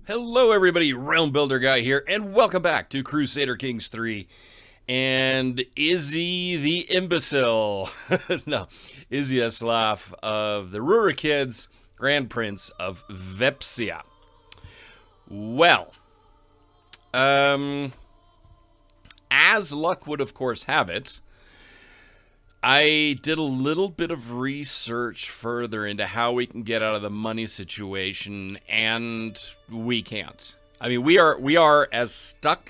Hello everybody, Realm Builder Guy here, and welcome back to Crusader Kings 3. And Izzy the Imbecile, no, Izyaslav of the Rurikids, Grand Prince of Vepsia. Well, as luck would of course have it, I did a little bit of research further into how we can get out of the money situation, and we can't. I mean, we are as stuck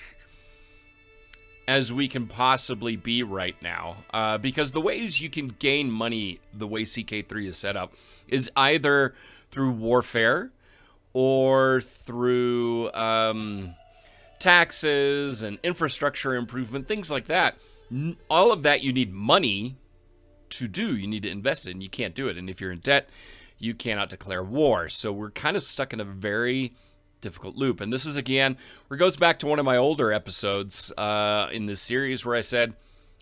as we can possibly be right now, because the ways you can gain money the way CK3 is set up is either through warfare or through taxes and infrastructure improvement, things like that. All of that you need money to do. You need to invest in. You can't do it. And if you're in debt, you cannot declare war. So we're kind of stuck in a very difficult loop. And this is, again, where it goes back to one of my older episodes in this series where I said,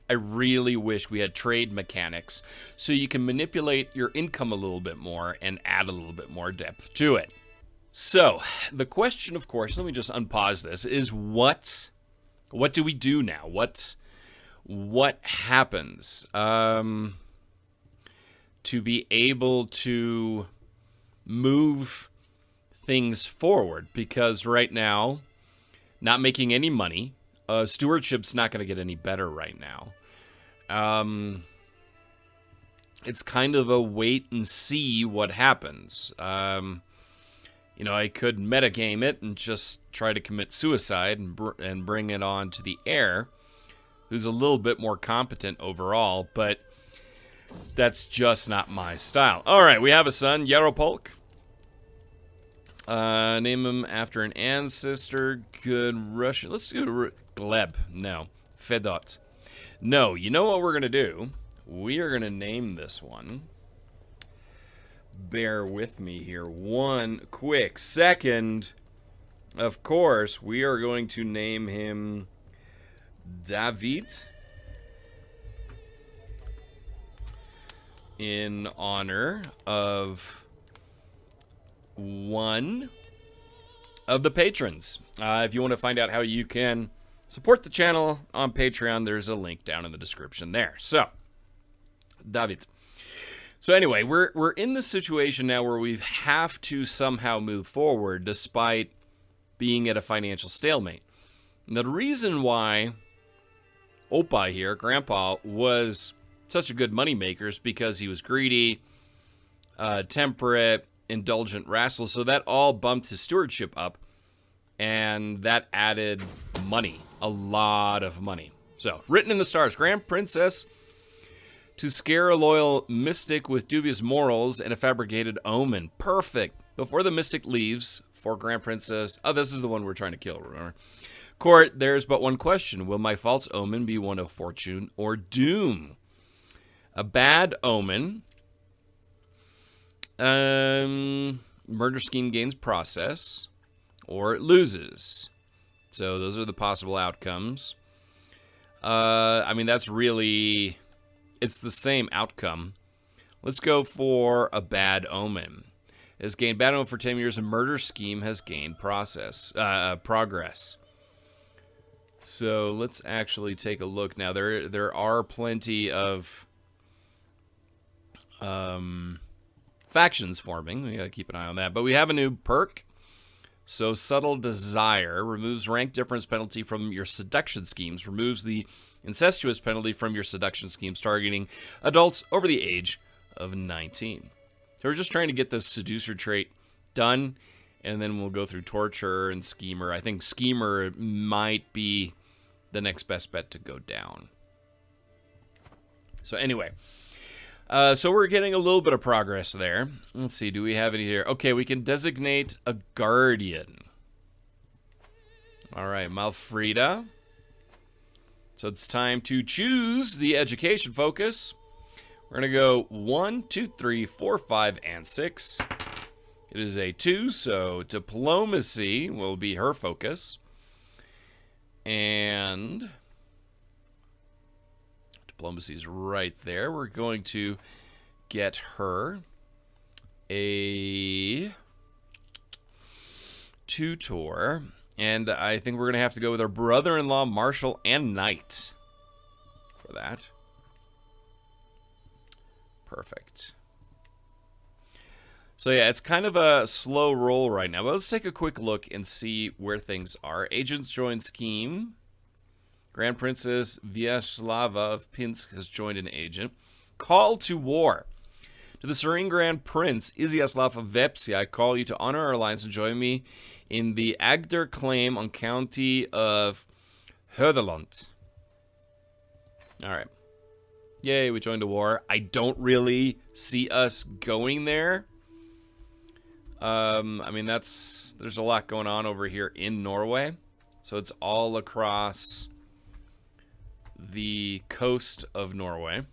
I really wish we had trade mechanics so you can manipulate your income a little bit more and add a little bit more depth to it. So the question, of course, let me just unpause this, is what do we do now? What happens to be able to move things forward? Because right now, not making any money, stewardship's not going to get any better right now. It's kind of a wait and see what happens. You know, I could metagame it and just try to commit suicide and bring it on to the heir, who's a little bit more competent overall, but that's just not my style. All right, we have a son, Yaropolk. Name him after an ancestor. Good Russian. Let's do Gleb. No. Fedot. No, you know what we're going to do? We are going to name this one. Bear with me here one quick second. Of course, we are going to name him David, in honor of one of the patrons. If you want to find out how you can support the channel on Patreon, there's a link down in the description there. So, David. So anyway, we're in this situation now where we have to somehow move forward despite being at a financial stalemate. And the reason why Opa here, Grandpa, was such a good moneymaker is because he was greedy, temperate, indulgent, rascal. So that all bumped his stewardship up, and that added money, a lot of money. So, written in the stars, Grand Princess to scare a loyal mystic with dubious morals and a fabricated omen. Perfect. Before the mystic leaves for Grand Princess, oh, this is the one we're trying to kill, remember? Court, there's but one question. Will my false omen be one of fortune or doom? A bad omen. Murder scheme gains process, or it loses. So those are the possible outcomes. I mean, that's really, it's the same outcome. Let's go for a bad omen. Has gained bad omen for 10 years. A murder scheme has gained progress. So let's actually take a look now. There are plenty of factions forming. We gotta keep an eye on that. But we have a new perk. So Subtle Desire removes rank difference penalty from your seduction schemes. Removes the incestuous penalty from your seduction schemes, targeting adults over the age of 19. So we're just trying to get the seducer trait done, and then we'll go through torture and schemer. I think schemer might be the next best bet to go down. So anyway, so we're getting a little bit of progress there. Let's see, do we have any here? Okay, we can designate a guardian. All right, Malfrida. So it's time to choose the education focus. We're going to go 1, 2, 3, 4, 5, and 6. It is a 2, so diplomacy will be her focus. And diplomacy is right there. We're going to get her a tutor. And I think we're going to have to go with our brother-in-law, Marshal, and Knight for that. Perfect. So yeah, it's kind of a slow roll right now. But let's take a quick look and see where things are. Agents join scheme. Grand Princess Vyacheslava of Pinsk has joined an agent. Call to war. To the Serene Grand Prince Izyaslav of Vepsia, I call you to honor our alliance and join me in the Agder claim on county of Höderland. Alright. Yay, we joined a war. I don't really see us going there. I mean, there's a lot going on over here in Norway. So it's all across the coast of Norway.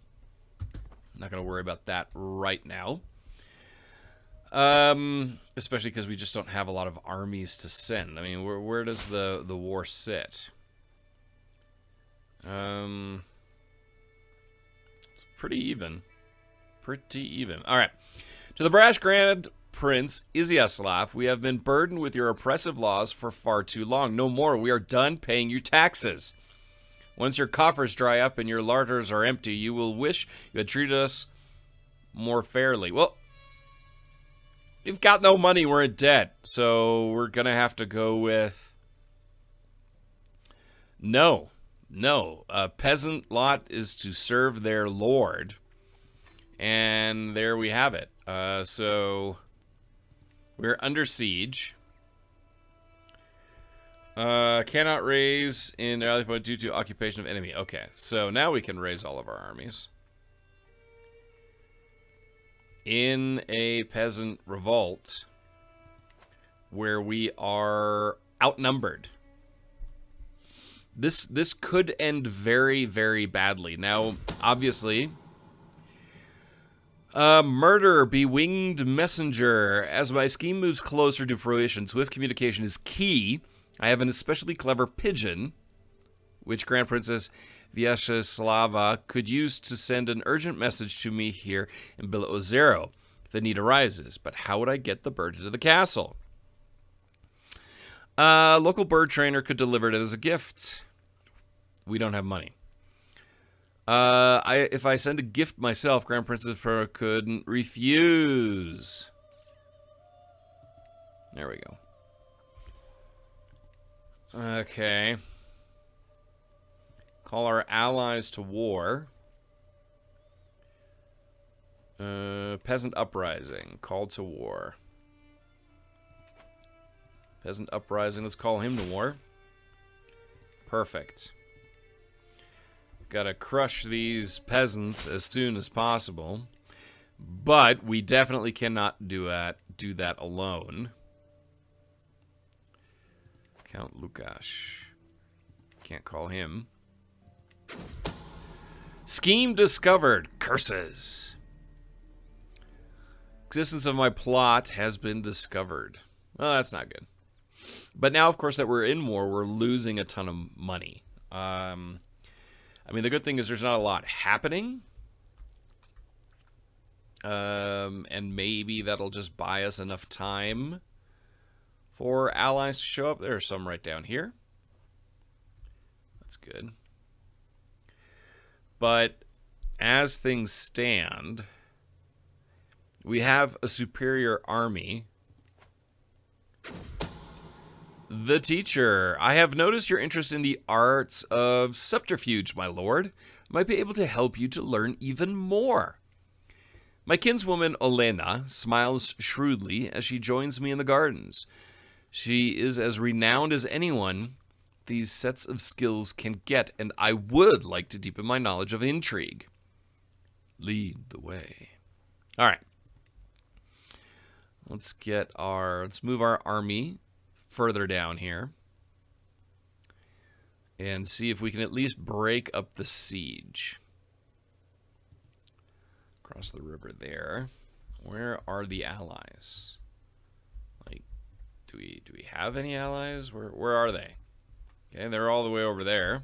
I'm not going to worry about that right now. Especially because we just don't have a lot of armies to send. I mean, where does the war sit? It's pretty even. Pretty even. All right. To the brash Grand Prince Izyaslav, we have been burdened with your oppressive laws for far too long. No more. We are done paying you taxes. Once your coffers dry up and your larders are empty, you will wish you had treated us more fairly. Well, we've got no money. We're in debt. So we're going to have to go with no. No. A peasant lot is to serve their lord. And there we have it. So we're under siege. Cannot raise in rally point due to occupation of enemy. Okay, so now we can raise all of our armies. In a peasant revolt where we are outnumbered. This could end very, very badly. Now, obviously, murder, bewinged messenger. As my scheme moves closer to fruition, swift communication is key. I have an especially clever pigeon, which Grand Princess Vyacheslava could use to send an urgent message to me here in Bilo-Ozero if the need arises. But how would I get the bird into the castle? Local bird trainer could deliver it as a gift. We don't have money. If I send a gift myself, Grand Princess Pro couldn't refuse. There we go. Okay. Call our allies to war. Peasant Uprising. Call to war. Peasant Uprising. Let's call him to war. Perfect. Gotta crush these peasants as soon as possible. But we definitely cannot do that alone. Count Lukash. Can't call him. Scheme discovered. Curses. Existence of my plot has been discovered. Well, that's not good. But now, of course, that we're in war, we're losing a ton of money. I mean, the good thing is there's not a lot happening. And maybe that'll just buy us enough time for allies to show up. There are some right down here. That's good. But as things stand, we have a superior army. The teacher. I have noticed your interest in the arts of subterfuge, my lord. Might be able to help you to learn even more. My kinswoman Olena smiles shrewdly as she joins me in the gardens. She is as renowned as anyone these sets of skills can get, and I would like to deepen my knowledge of intrigue. Lead the way. All right. Let's move our army further down here and see if we can at least break up the siege. Across the river there. Where are the allies? Like, do we have any allies? Where are they? Okay, they're all the way over there.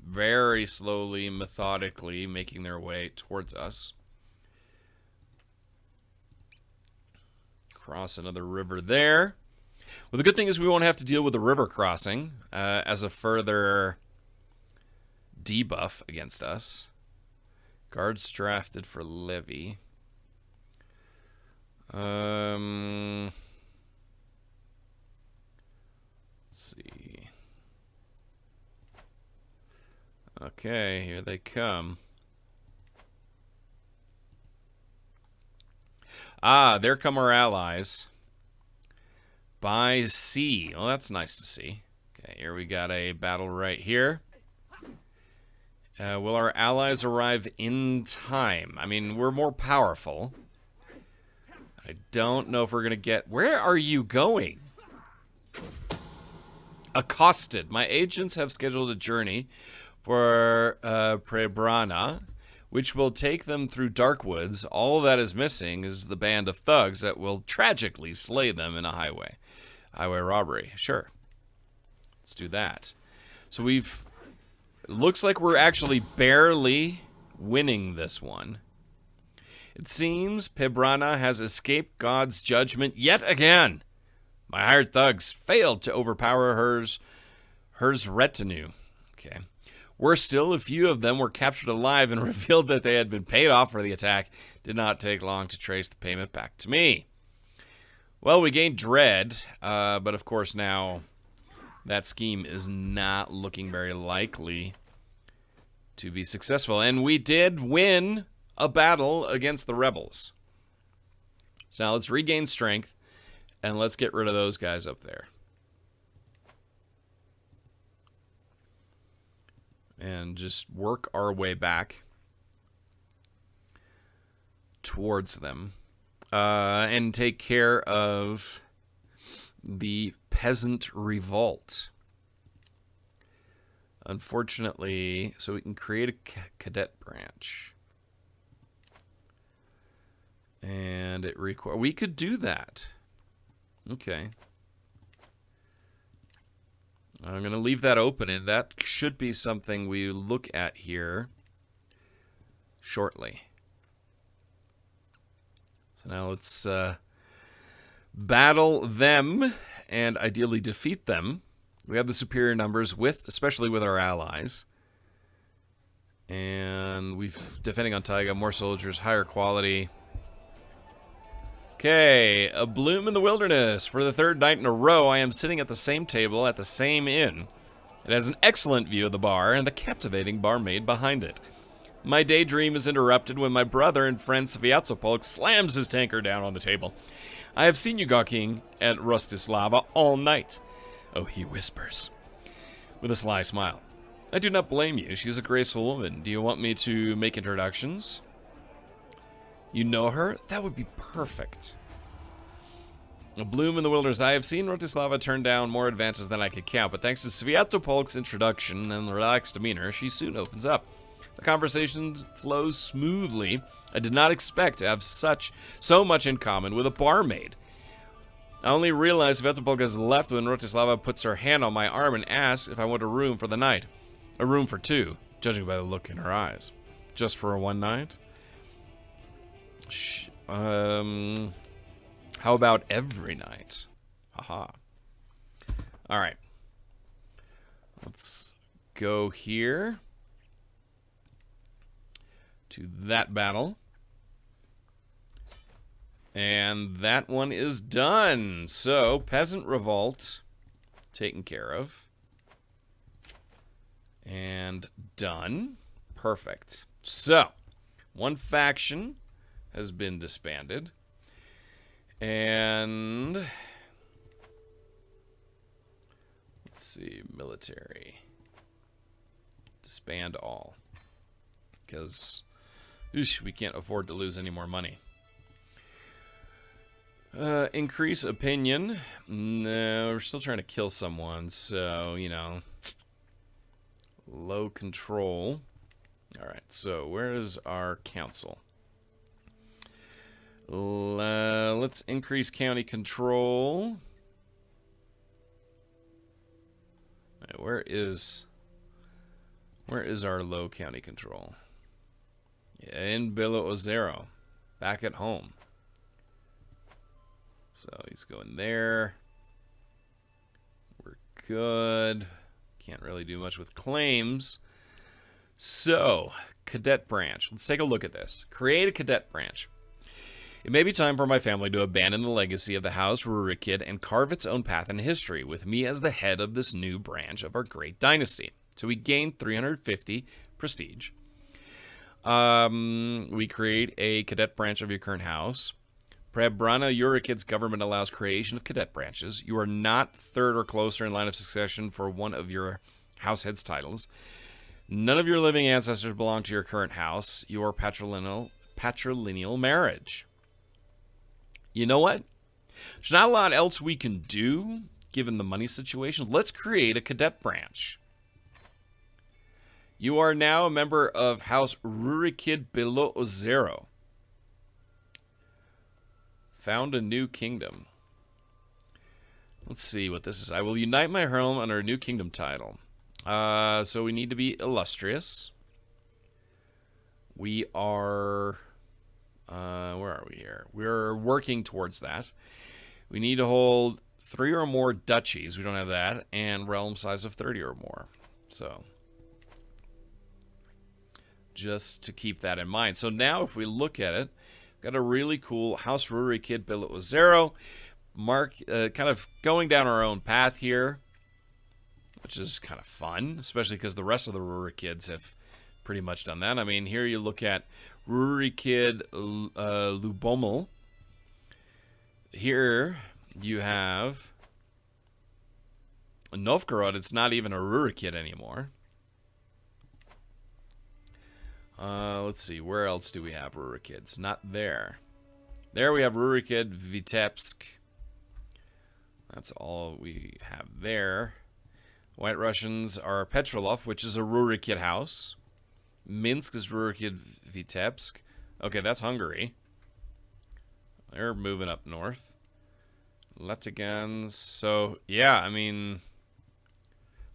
Very slowly, methodically making their way towards us. Cross another river there. Well, the good thing is we won't have to deal with the river crossing as a further debuff against us. Guards drafted for levy. Let's see. Okay, here they come. Ah, there come our allies. By sea. Well, that's nice to see. Okay, here we got a battle right here. Will our allies arrive in time? I mean, we're more powerful. I don't know if we're going to get... Where are you going? Accosted. My agents have scheduled a journey for Prebrana, which will take them through dark woods. All that is missing is the band of thugs that will tragically slay them in a highway robbery. Sure. Let's do that. So we've... It looks like we're actually barely winning this one. It seems Pebrana has escaped God's judgment yet again. My hired thugs failed to overpower hers retinue. Okay. Worse still, a few of them were captured alive and revealed that they had been paid off for the attack. Did not take long to trace the payment back to me. Well, we gained dread, but of course now that scheme is not looking very likely to be successful. And we did win a battle against the rebels. So now let's regain strength and let's get rid of those guys up there. And just work our way back towards them. And take care of the Peasant Revolt. Unfortunately, so we can create a Cadet Branch. And it requires... We could do that. Okay. I'm going to leave that open, and that should be something we look at here shortly. So now let's battle them and ideally defeat them. We have the superior numbers, especially with our allies. And we've defending on Taiga, more soldiers, higher quality. Okay, a bloom in the wilderness. For the third night in a row, I am sitting at the same table at the same inn. It has an excellent view of the bar and the captivating barmaid behind it. My daydream is interrupted when my brother and friend Sviatopolk slams his tankard down on the table. I have seen you, King, at Rostislava all night. Oh, he whispers, with a sly smile. I do not blame you. She is a graceful woman. Do you want me to make introductions? You know her? That would be perfect. A bloom in the wilderness. I have seen Rostislava turn down more advances than I could count, but thanks to Sviatopolk's introduction and relaxed demeanor, she soon opens up. The conversation flows smoothly. I did not expect to have so much in common with a barmaid. I only realized Sviatopolk has left when Rostislava puts her hand on my arm and asks if I want a room for the night. A room for two, judging by the look in her eyes. Just for one night? How about every night? Haha. Alright. Let's go here to that battle. And that one is done. So, Peasant Revolt taken care of. And done. Perfect. So, one faction has been disbanded. And let's see, military. Disband all. Because we can't afford to lose any more money. Increase opinion. No, we're still trying to kill someone, so, you know. Low control. Alright, so where is our council? Let's increase county control. Right, where is our low county control? Yeah, in Bilo Ozero. Back at home. So he's going there. good. Can't really do much with claims. So, Cadet Branch. Let's take a look at this. Create a Cadet Branch. It may be time for my family to abandon the legacy of the House Rurikid and carve its own path in history, with me as the head of this new branch of our great dynasty. So we gain 350 prestige. We create a Cadet Branch of your current house. Prebrana Rurikid's government allows creation of cadet branches. You are not third or closer in line of succession for one of your house head's titles. None of your living ancestors belong to your current house. Your patrilineal marriage. You know what? There's not a lot else we can do, given the money situation. Let's create a cadet branch. You are now a member of House Rurikid below 0. Found a new kingdom. Let's see what this is. I will unite my realm under a new kingdom title. So we need to be illustrious. We are... where are we here? We're working towards that. We need to hold 3 or more duchies. We don't have that. And realm size of 30 or more. So... just to keep that in mind. So now if we look at it, got a really cool House Rurikid below 0. Kind of going down our own path here, which is kind of fun, especially because the rest of the Rurikids have pretty much done that. I mean, here you look at Rurikid Lubomel. Here you have Novgorod. It's not even a Rurikid anymore. Let's see, where else do we have Rurikids? Not there. There we have Rurikid Vitebsk. That's all we have there. White Russians are Petrolov, which is a Rurikid house. Minsk is Rurikid Vitebsk. Okay, that's Hungary. They're moving up north. Letigans. So, yeah, I mean...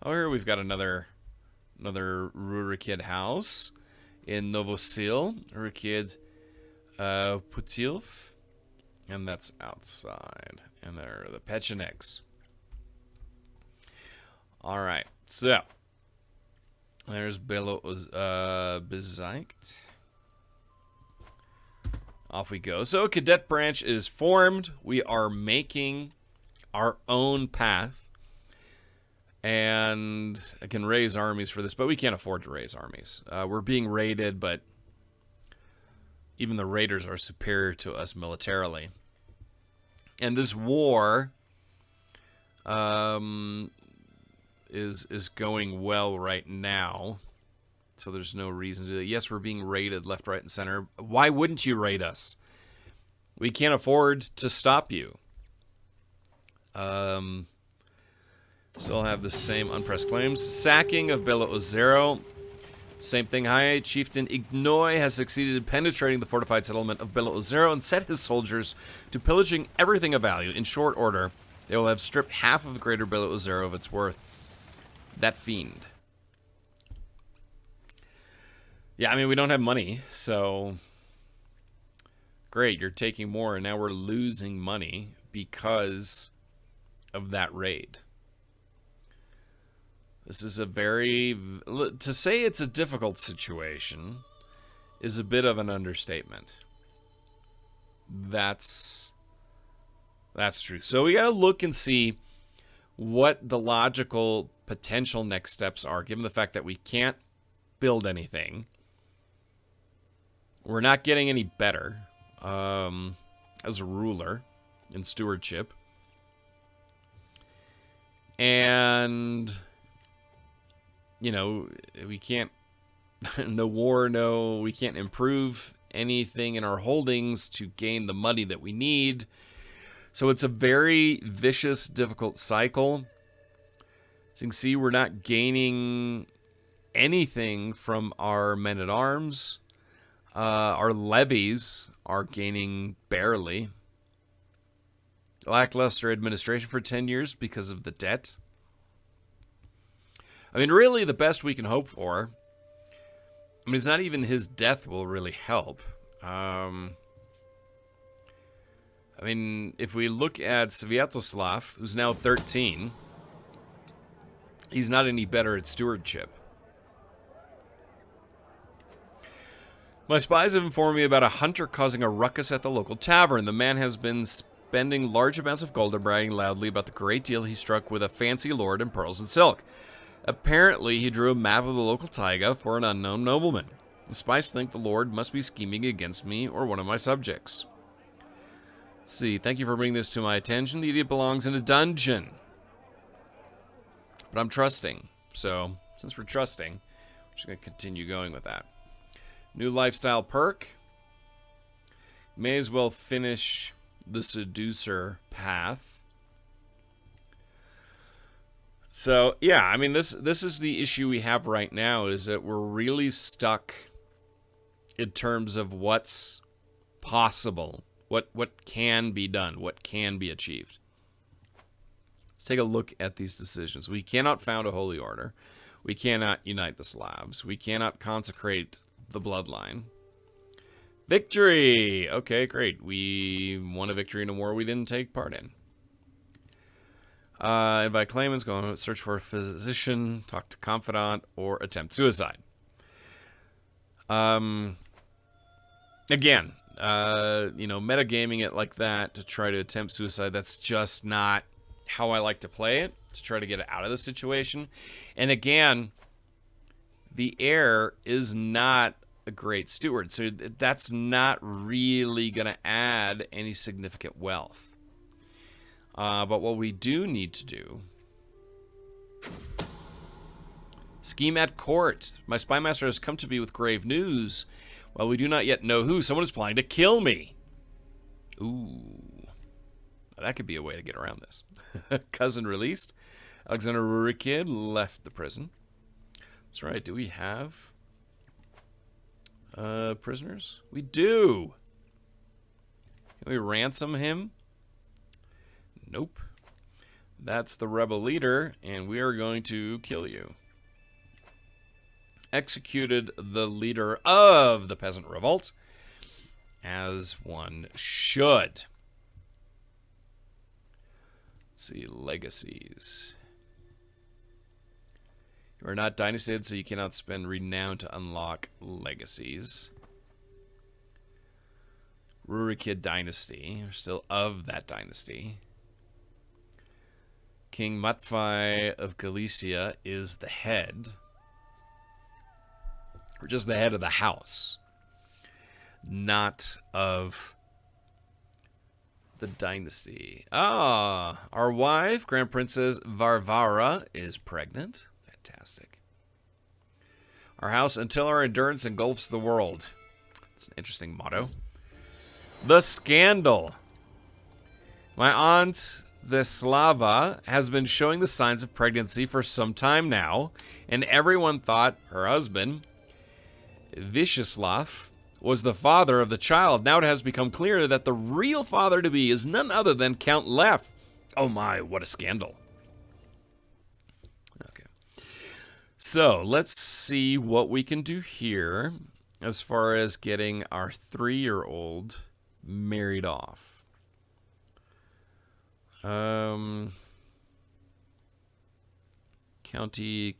oh, here we've got another Rurikid house. In Novosil, Rurikid Putilv, and that's outside. And there are the Pechenegs. All right, so there's Bezaikt. Off we go. So Cadet Branch is formed. We are making our own path. And I can raise armies for this, but we can't afford to raise armies. We're being raided, but even the raiders are superior to us militarily. And this war is going well right now, so there's no reason to do that. Yes, we're being raided left, right, and center. Why wouldn't you raid us? We can't afford to stop you. Still have the same unpressed claims. Sacking of Belo Ozero. Same thing. High Chieftain Ignoy has succeeded in penetrating the fortified settlement of Belo Ozero and set his soldiers to pillaging everything of value. In short order, they will have stripped half of Greater Belo Ozero of its worth. That fiend. Yeah, I mean, we don't have money, so... great, you're taking more, and now we're losing money because of that raid. This is a very... to say it's a difficult situation is a bit of an understatement. That's true. So we got to look and see what the logical potential next steps are, given the fact that we can't build anything. We're not getting any better as a ruler in stewardship. And... you know, we can't, no war, no, we can't improve anything in our holdings to gain the money that we need. So it's a very vicious, difficult cycle. As you can see, we're not gaining anything from our men-at-arms. Our levies are gaining barely. Lackluster administration for 10 years because of the debt. I mean, really, the best we can hope for... I mean, it's not even his death will really help. I mean, if we look at Sviatoslav, who's now 13... He's not any better at stewardship. My spies have informed me about a hunter causing a ruckus at the local tavern. The man has been spending large amounts of gold and bragging loudly about the great deal he struck with a fancy lord in pearls and silk. Apparently, he drew a map of the local taiga for an unknown nobleman. The spies think the lord must be scheming against me or one of my subjects. Let's see. Thank you for bringing this to my attention. The idiot belongs in a dungeon. But I'm trusting. So, since we're trusting, I'm just going to continue going with that. New lifestyle perk. May as well finish the seducer path. So, yeah, I mean, this is the issue we have right now, is that we're really stuck in terms of what's possible, what can be done, what can be achieved. Let's take a look at these decisions. We cannot found a holy order. We cannot unite the Slavs. We cannot consecrate the bloodline. Victory! Okay, great. We won a victory in a war we didn't take part in. Invite claimants, go on search for a physician, talk to confidant, or attempt suicide. Again, metagaming it like that to try to attempt suicide, that's just not how I like to play it, to try to get out of the situation. And again, the heir is not a great steward, so that's not really going to add any significant wealth. But what we do need to do... Scheme at court. My spy master has come to me with grave news. While we do not yet know who, someone is planning to kill me. Ooh. That could be a way to get around this. Cousin released. Alexander Rurikid left the prison. That's right. Do we have prisoners? We do. Can we ransom him? Nope. That's the rebel leader, and we are going to kill you. Executed the leader of the Peasant Revolt, as one should. Let's see, legacies. You are not dynastied, so you cannot spend renown to unlock legacies. Rurikid dynasty. You're still of that dynasty. King Matfai of Galicia is the head. Or just the head of the house. Not of the dynasty. Ah, our wife, Grand Princess Varvara, is pregnant. Fantastic. Our house until our endurance engulfs the world. It's an interesting motto. The scandal. My aunt, Veslava, has been showing the signs of pregnancy for some time now, and everyone thought her husband, Vyacheslav, was the father of the child. Now it has become clear that the real father-to-be is none other than Count Lef. Oh my, what a scandal. Okay. So, let's see what we can do here as far as getting our 3-year-old married off. County,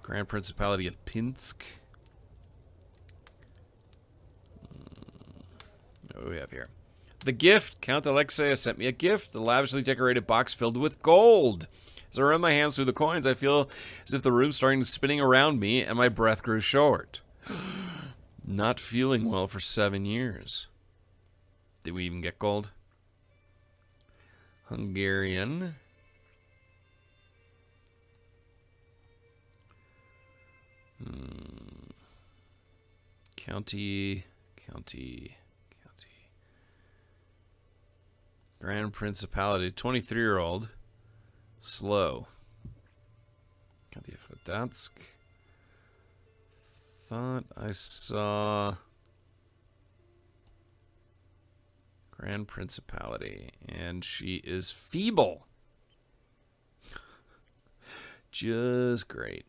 Grand Principality of Pinsk. What do we have here? The gift. Count Alexei has sent me a gift. The lavishly decorated box filled with gold. As I run my hands through the coins, I feel as if the room's starting spinning around me and my breath grew short. Not feeling well for 7 years. Did we even get gold? Hungarian. County. Grand Principality. 23-year-old. Slow. County of Gdansk. Thought I saw Grand Principality, and she is feeble. Just great.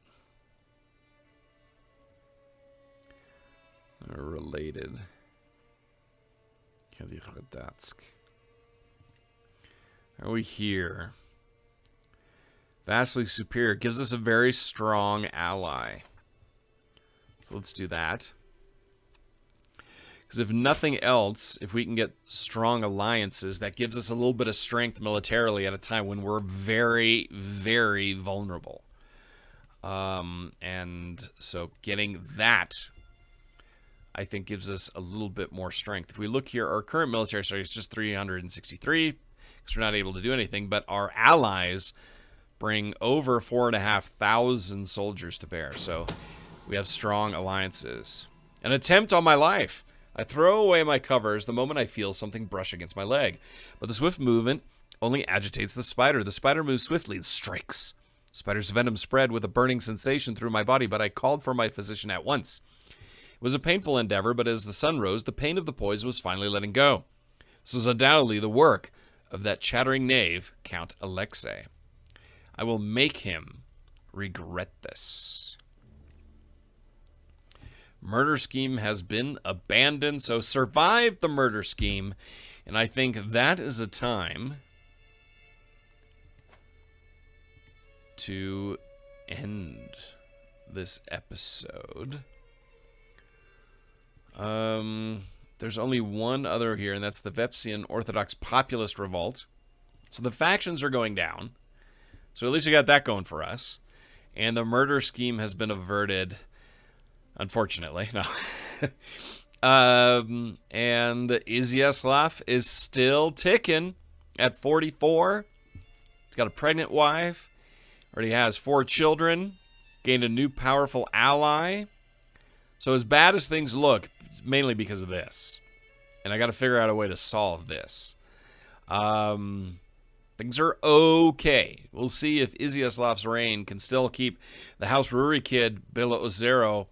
Related. County of Gdansk. Are we here? Vastly superior. Gives us a very strong ally. So let's do that. Because if nothing else, if we can get strong alliances, that gives us a little bit of strength militarily at a time when we're very, very vulnerable. And so getting that, I think, gives us a little bit more strength. If we look here, our current military strength is just 363, because we're not able to do anything, but our allies bring over 4,500 soldiers to bear. So we have strong alliances. An attempt on my life. I throw away my covers the moment I feel something brush against my leg. But the swift movement only agitates the spider. The spider moves swiftly and strikes. Spider's venom spread with a burning sensation through my body, but I called for my physician at once. It was a painful endeavor, but as the sun rose, the pain of the poison was finally letting go. This was undoubtedly the work of that chattering knave, Count Alexei. I will make him regret this. Murder scheme has been abandoned, so survive the murder scheme. And I think that is a time to end this episode. There's only one other here, and that's the Vepsian Orthodox Populist Revolt. So the factions are going down. So at least we got that going for us. And the murder scheme has been averted, unfortunately. No. And Izyaslav is still ticking at 44. He's got a pregnant wife. Already has 4 children. Gained a new powerful ally. So as bad as things look, mainly because of this. And I got to figure out a way to solve this. Things are okay. We'll see if Iziaslav's reign can still keep the House Rurikid Ozero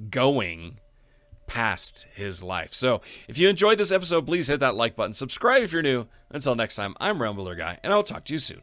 going past his life. So if you enjoyed this episode, please hit that like button. Subscribe if you're new. Until next time, I'm Realm Builder Guy, and I'll talk to you soon.